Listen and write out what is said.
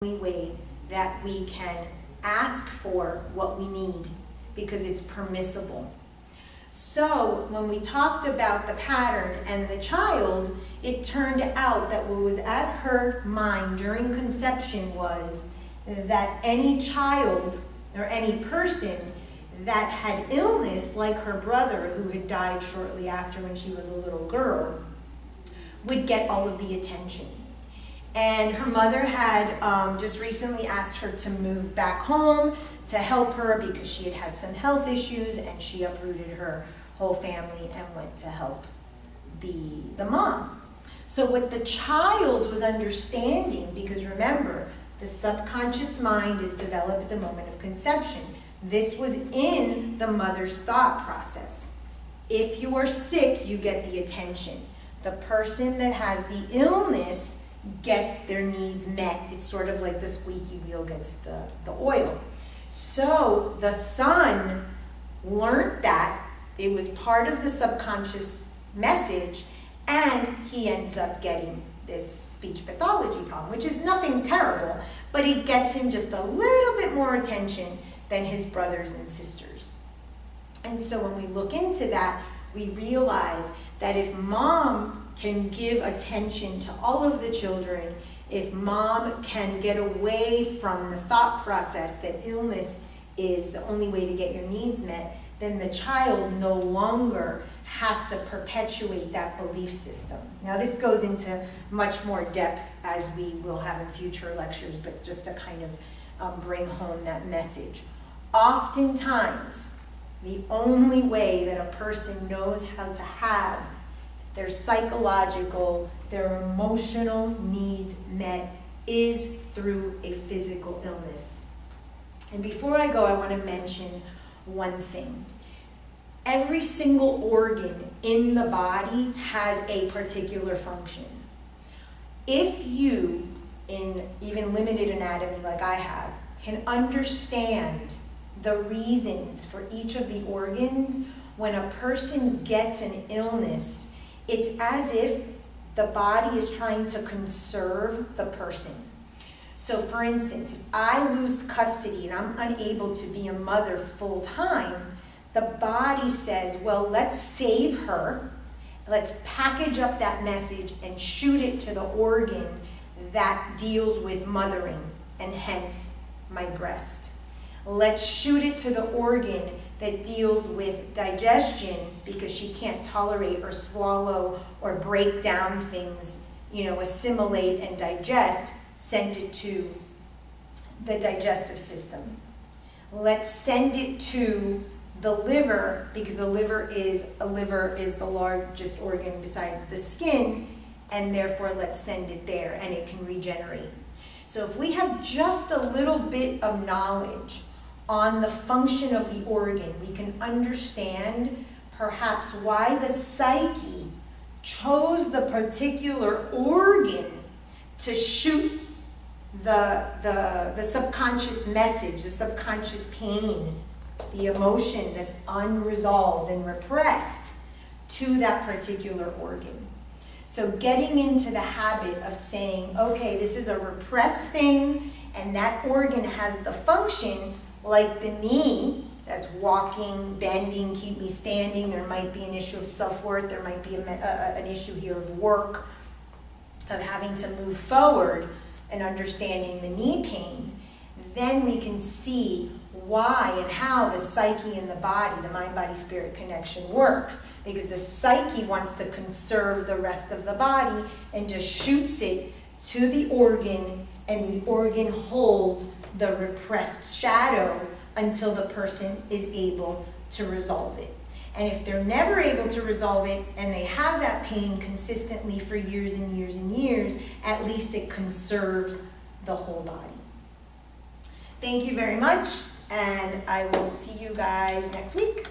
only way that we can ask for what we need, because it's permissible. So when we talked about the pattern and the child, it turned out that what was at her mind during conception was that any child or any person that had illness, like her brother who had died shortly after when she was a little girl, would get all of the attention. And her mother had just recently asked her to move back home to help her because she had had some health issues, and she uprooted her whole family and went to help the mom. So what the child was understanding, because remember, the subconscious mind is developed at the moment of conception. This was in the mother's thought process. If you are sick, you get the attention. The person that has the illness gets their needs met. It's sort of like the squeaky wheel gets the oil. So the son learned that. It was part of the subconscious message, and he ends up getting this speech pathology problem, which is nothing terrible, but it gets him just a little bit more attention than his brothers and sisters. And so when we look into that, we realize that if mom can give attention to all of the children, if mom can get away from the thought process that illness is the only way to get your needs met, then the child no longer has to perpetuate that belief system. Now this goes into much more depth as we will have in future lectures, but just to kind of bring home that message. Oftentimes, the only way that a person knows how to have their psychological, their emotional needs met is through a physical illness. And before I go, I want to mention one thing. Every single organ in the body has a particular function. If you, in even limited anatomy like I have, can understand the reasons for each of the organs, when a person gets an illness, it's as if the body is trying to conserve the person. So for instance, if I lose custody and I'm unable to be a mother full time, the body says, well, let's save her, let's package up that message and shoot it to the organ that deals with mothering, and hence my breast. Let's shoot it to the organ that deals with digestion, because she can't tolerate or swallow or break down things, assimilate and digest. Send it to the digestive system. Let's send it to the liver, because the liver is the largest organ besides the skin, and therefore let's send it there and it can regenerate. So if we have just a little bit of knowledge on the function of the organ, we can understand perhaps why the psyche chose the particular organ to shoot the subconscious message, the subconscious pain, the emotion that's unresolved and repressed to that particular organ. So getting into the habit of saying, okay, this is a repressed thing, and that organ has the function, like the knee, that's walking, bending, keep me standing. There might be an issue of self-worth. There might be an issue here of work, of having to move forward and understanding the knee pain. Then we can see why and how the psyche and the body, the mind-body-spirit connection works. Because the psyche wants to conserve the rest of the body and just shoots it to the organ, and the organ holds the repressed shadow until the person is able to resolve it. And if they're never able to resolve it and they have that pain consistently for years and years and years, at least it conserves the whole body. Thank you very much, and I will see you guys next week.